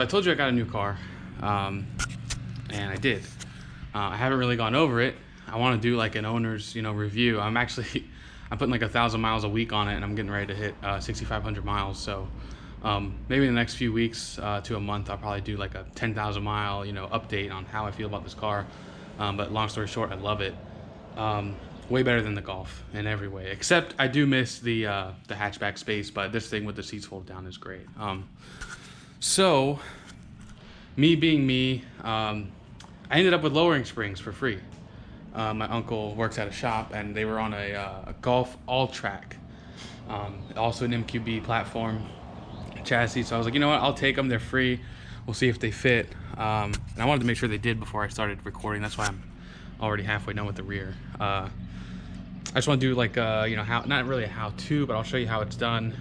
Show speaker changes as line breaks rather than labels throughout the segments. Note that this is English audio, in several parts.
I told you I got a new car, and I did. I haven't really gone over it. I want to do like an owner's, review. I'm putting like 1,000 miles a week on it, and I'm getting ready to hit 6,500 miles. So maybe in the next few weeks to a month, I'll probably do like a 10,000 mile, update on how I feel about this car. But long story short, I love it. Way better than the Golf in every way, except I do miss the hatchback space. But this thing with the seats fold down is great. So, me being me, I ended up with lowering springs for free. My uncle works at a shop, and they were on a Golf all-track, also an MQB platform chassis. So I was like, you know what, I'll take them. They're free. We'll see if they fit. And I wanted to make sure they did before I started recording. That's why I'm already halfway done with the rear. I just want to do like, how, not really a how-to, but I'll show you how it's done.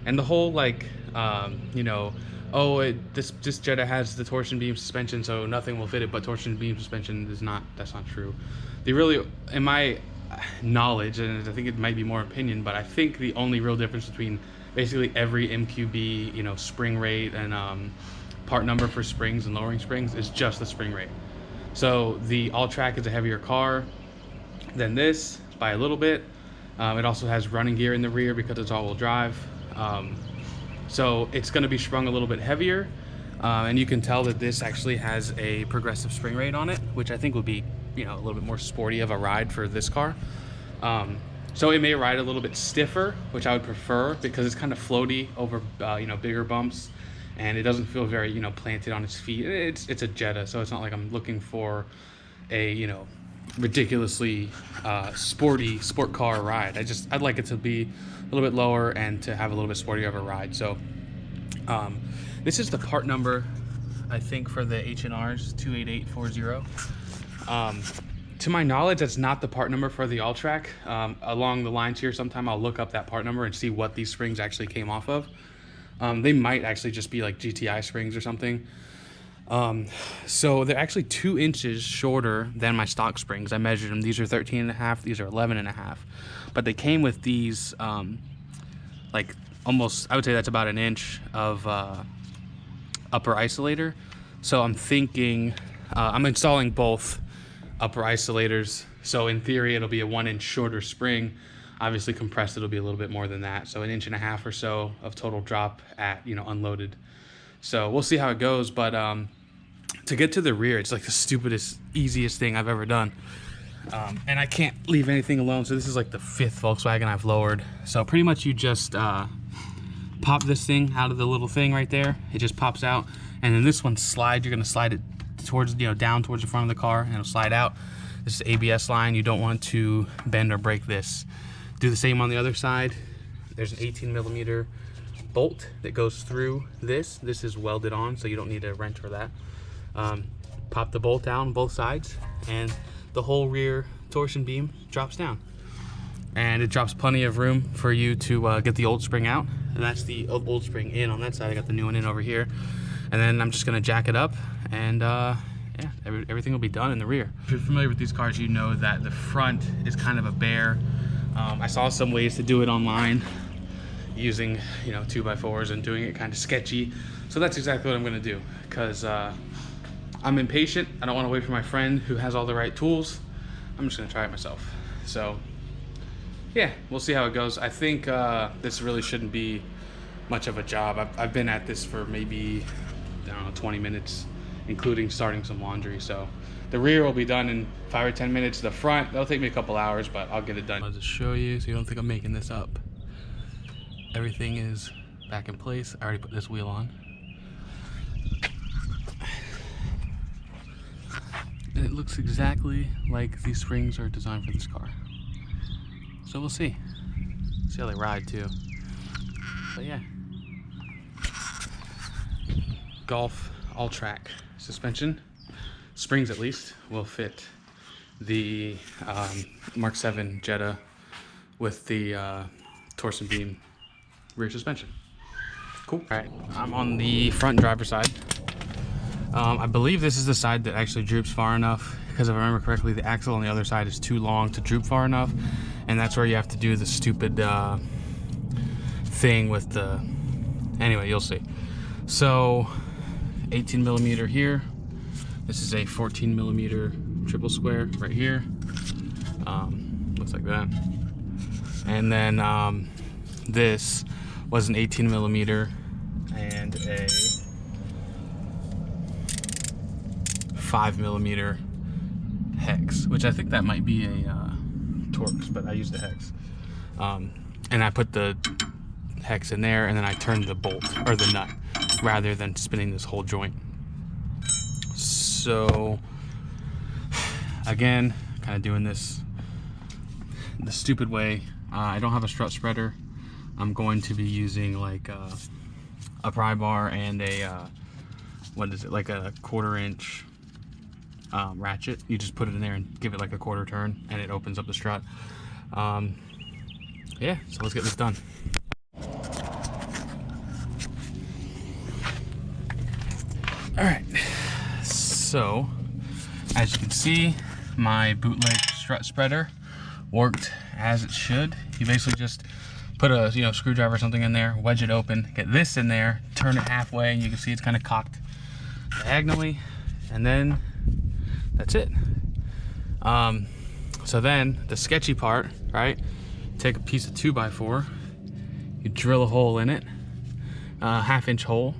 And the whole like, this Jetta has the torsion beam suspension, so nothing will fit it, but torsion beam suspension is not, that's not true. They really, in my knowledge, and I think it might be more opinion, but I think the only real difference between basically every MQB, spring rate and part number for springs and lowering springs is just the spring rate. So the all-track is a heavier car than this by a little bit. It also has running gear in the rear because it's all-wheel drive. So it's going to be sprung a little bit heavier, and you can tell that this actually has a progressive spring rate on it, which I think would be, a little bit more sporty of a ride for this car. So it may ride a little bit stiffer, which I would prefer because it's kind of floaty over, bigger bumps, and it doesn't feel very, planted on its feet. It's a Jetta, so it's not like I'm looking for a, ridiculously sporty sport car ride. I'd like it to be a little bit lower and to have a little bit sportier of a ride. So this is the part number, I think, for the H&Rs 28840. To my knowledge, that's not the part number for the all-track. Along the lines here, sometime I'll look up that part number and see what these springs actually came off of. They might actually just be like GTI springs or something. So they're actually 2 inches shorter than my stock springs. I measured them. These are 13.5, these are 11.5. But they came with these, like almost, I would say that's about an inch of upper isolator. So I'm thinking, I'm installing both upper isolators. So in theory, it'll be a 1 inch shorter spring. Obviously compressed, it'll be a little bit more than that. So 1.5 inches or so of total drop at, unloaded. So we'll see how it goes. But to get to the rear, it's like the stupidest, easiest thing I've ever done. And I can't leave anything alone. So this is like the 5th Volkswagen I've lowered. So pretty much you just pop this thing out of the little thing right there. It just pops out. And then this one slides. You're gonna slide it towards, down towards the front of the car, and it'll slide out. This is ABS line. You don't want to bend or break this. Do the same on the other side. There's an 18mm bolt that goes through this. This is welded on, so you don't need a wrench for that. Pop the bolt down both sides, and the whole rear torsion beam drops down. And it drops plenty of room for you to get the old spring out. And that's the old spring in on that side. I got the new one in over here. And then I'm just gonna jack it up, and yeah, everything will be done in the rear. If you're familiar with these cars, you know that the front is kind of a bear. I saw some ways to do it online using, 2x4s and doing it kind of sketchy. So that's exactly what I'm gonna do, because I'm impatient. I don't want to wait for my friend who has all the right tools. I'm just gonna try it myself. So yeah, we'll see how it goes. I think this really shouldn't be much of a job. I've been at this for maybe, I don't know, 20 minutes, including starting some laundry. So the rear will be done in 5 or 10 minutes. The front, that'll take me a couple hours, but I'll get it done. I'll just show you so you don't think I'm making this up. Everything is back in place. I already put this wheel on. And it looks exactly like these springs are designed for this car. So we'll see. See how they ride too. But yeah. Golf all-track suspension. Springs at least will fit the Mark 7 Jetta with the torsion beam rear suspension. Cool. All right, I'm on the front driver's side. I believe this is the side that actually droops far enough, because if I remember correctly, the axle on the other side is too long to droop far enough, and that's where you have to do the stupid thing with the, anyway, you'll see. So 18 millimeter here. This is a 14 millimeter triple square right here. Looks like that. And then this was an 18 millimeter and a 5 millimeter hex, which I think that might be a Torx, but I used the hex. And I put the hex in there, and then I turned the bolt or the nut rather than spinning this whole joint. So again, kind of doing this the stupid way. I don't have a strut spreader. I'm going to be using like a pry bar and a what is it, like a 1/4 inch ratchet. You just put it in there and give it like a 1/4 turn, and it opens up the strut. Yeah, so let's get this done. All right, so as you can see, my bootleg strut spreader worked as it should. You basically just put a screwdriver or something in there, wedge it open, get this in there, turn it halfway, and you can see it's kind of cocked diagonally, and then that's it. So then the sketchy part, right? Take a piece of 2x4, you drill a hole in it, 1/2 inch hole.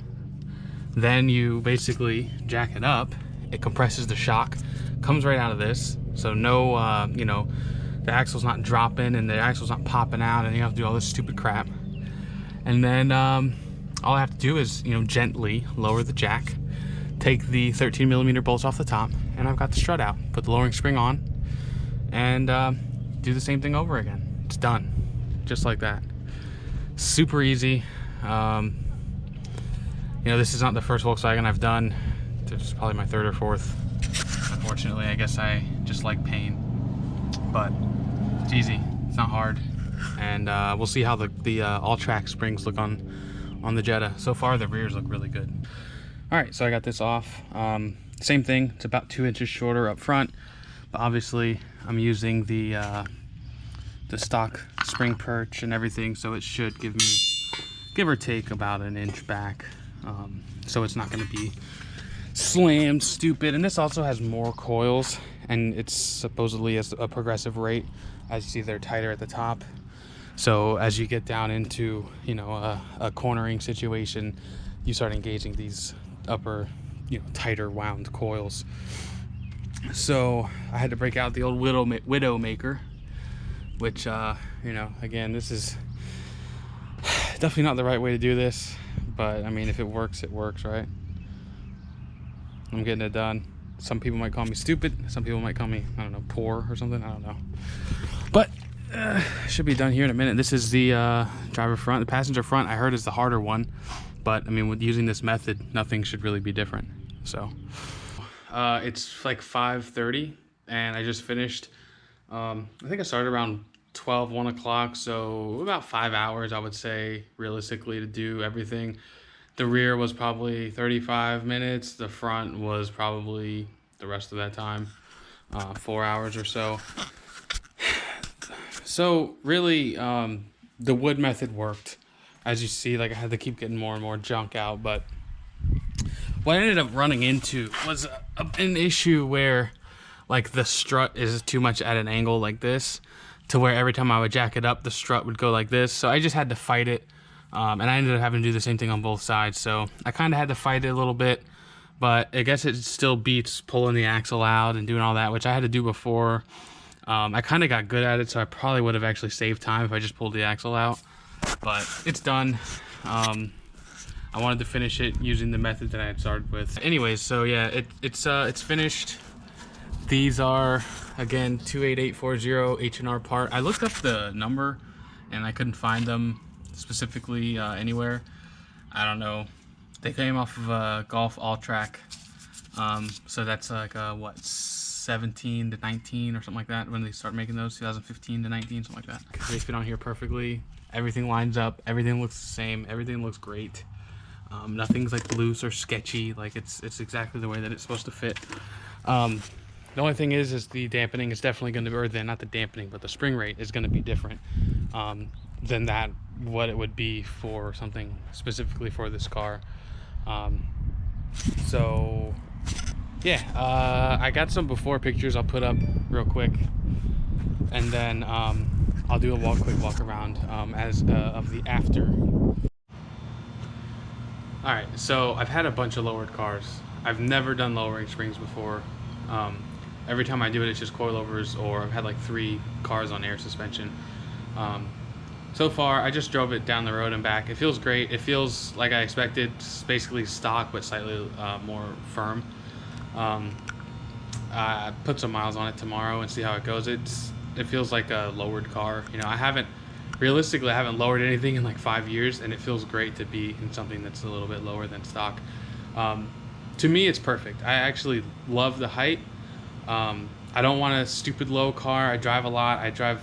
Then you basically jack it up. It compresses the shock, comes right out of this. So no, the axle's not dropping and the axle's not popping out, and you have to do all this stupid crap. And then all I have to do is, gently lower the jack, take the 13 millimeter bolts off the top, and I've got the strut out. Put the lowering spring on, and do the same thing over again. It's done, just like that. Super easy. This is not the first Volkswagen I've done. This is probably my 3rd or 4th. Unfortunately, I guess I just like pain, but it's easy. It's not hard, and we'll see how the all-track springs look on the Jetta. So far, the rears look really good. All right, so I got this off. Same thing. It's about 2 inches shorter up front, but obviously I'm using the stock spring perch and everything, so it should give me, give or take, about 1 inch back. So it's not going to be slammed stupid. And this also has more coils, and it's supposedly as a progressive rate. As you see, they're tighter at the top, so as you get down into a cornering situation, you start engaging these upper tighter wound coils. So I had to break out the old Widowmaker, which again, this is definitely not the right way to do this, but I mean, if it works, it works, right? I'm getting it done. Some people might call me stupid. Some people might call me, I don't know, poor or something. I don't know. But should be done here in a minute. This is the driver front. The passenger front, I heard, is the harder one. But I mean, with using this method, nothing should really be different. So it's like 5:30, and I just finished. I think I started around 1 o'clock, so about 5 hours, I would say, realistically, to do everything. The rear was probably 35 minutes. The front was probably the rest of that time, 4 hours or so. So really, the wood method worked. As you see, like, I had to keep getting more and more junk out, but what I ended up running into was an issue where, like, the strut is too much at an angle like this, to where every time I would jack it up, the strut would go like this. So I just had to fight it. And I ended up having to do the same thing on both sides. So I kind of had to fight it a little bit, but I guess it still beats pulling the axle out and doing all that, which I had to do before. I kind of got good at it, so I probably would have actually saved time if I just pulled the axle out, but it's done. I wanted to finish it using the method that I had started with. Anyways, so yeah, it's finished. These are, again, 28840 H&R part. I looked up the number and I couldn't find them specifically anywhere. I don't know. They came off of a Golf all-track. So that's like what, 17 to 19 or something like that when they start making those, 2015 to 19, something like that. They fit on here perfectly. Everything lines up. Everything looks the same. Everything looks great. Nothing's like loose or sketchy. Like it's exactly the way that it's supposed to fit. The only thing is the dampening is definitely going to be, or not the dampening, but the spring rate is going to be different than what it would be for something specifically for this car. So yeah, I got some before pictures I'll put up real quick, and then I'll do a quick walk around of the after. All right, so I've had a bunch of lowered cars. I've never done lowering springs before. Every time I do it, it's just coilovers, or I've had like 3 cars on air suspension. So far, I just drove it down the road and back. It feels great. It feels like I expected. It's basically stock, but slightly more firm. I put some miles on it tomorrow and see how it goes. It feels like a lowered car. You know, realistically, I haven't lowered anything in like 5 years, and it feels great to be in something that's a little bit lower than stock. To me, it's perfect. I actually love the height. I don't want a stupid low car. I drive a lot. I drive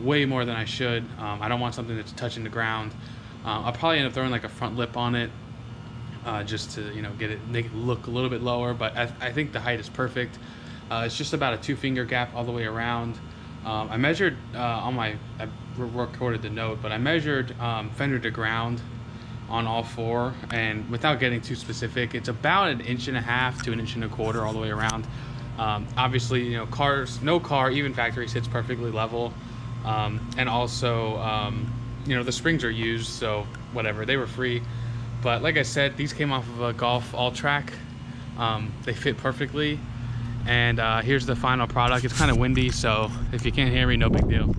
way more than I should. I don't want something that's touching the ground. I'll probably end up throwing like a front lip on it, just to, you know, make it look a little bit lower. But I think the height is perfect. It's just about a 2-finger gap all the way around. I measured I recorded the note, but I measured fender to ground on all 4, and without getting too specific, it's about 1.5 inches to 1.25 inches all the way around. Obviously, you know, no car, even factory, sits perfectly level. And also, you know, the springs are used, so whatever, they were free. But like I said, these came off of a Golf all-track. They fit perfectly. And here's the final product. It's kind of windy, so if you can't hear me, no big deal.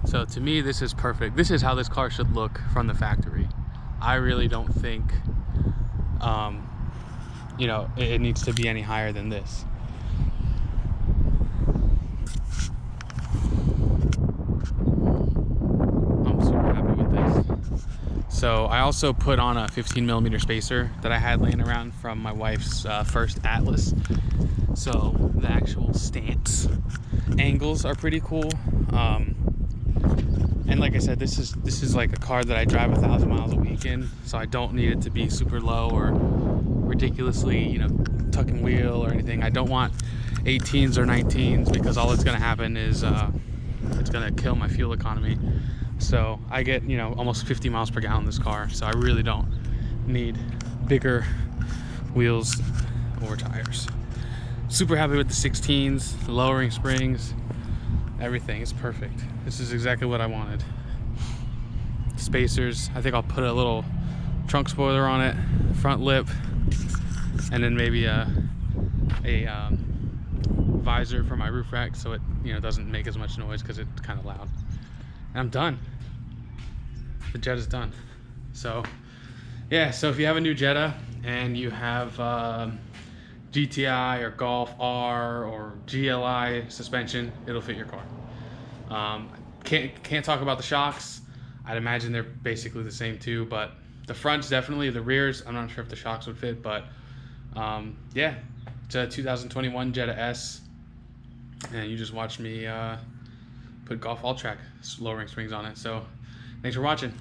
So to me, this is perfect. This is how this car should look from the factory. I really don't think, you know, it needs to be any higher than this. I'm super happy with this. So I also put on a 15mm spacer that I had laying around from my wife's first Atlas. So the actual stance angles are pretty cool. And like I said, this is like a car that I drive 1,000 miles a week in, so I don't need it to be super low or ridiculously, you know, tuck and wheel or anything. I don't want 18s or 19s, because all that's going to happen is it's going to kill my fuel economy. So I get, you know, almost 50 miles per gallon in this car, so I really don't need bigger wheels or tires. Super happy with the 16s, lowering springs. Everything is perfect. This is exactly what I wanted. Spacers. I think I'll put a little trunk spoiler on it, front lip, and then maybe a visor for my roof rack, so it, you know, doesn't make as much noise because it's kind of loud. And I'm done. The Jetta's done. So yeah. So if you have a new Jetta and you have GTI or Golf R or GLI suspension, it'll fit your car. Can't talk about the shocks. I'd imagine they're basically the same too, but the fronts definitely. The rears, I'm not sure if the shocks would fit, but yeah, it's a 2021 Jetta S, and you just watched me put Golf all-track lowering springs on it. So thanks for watching.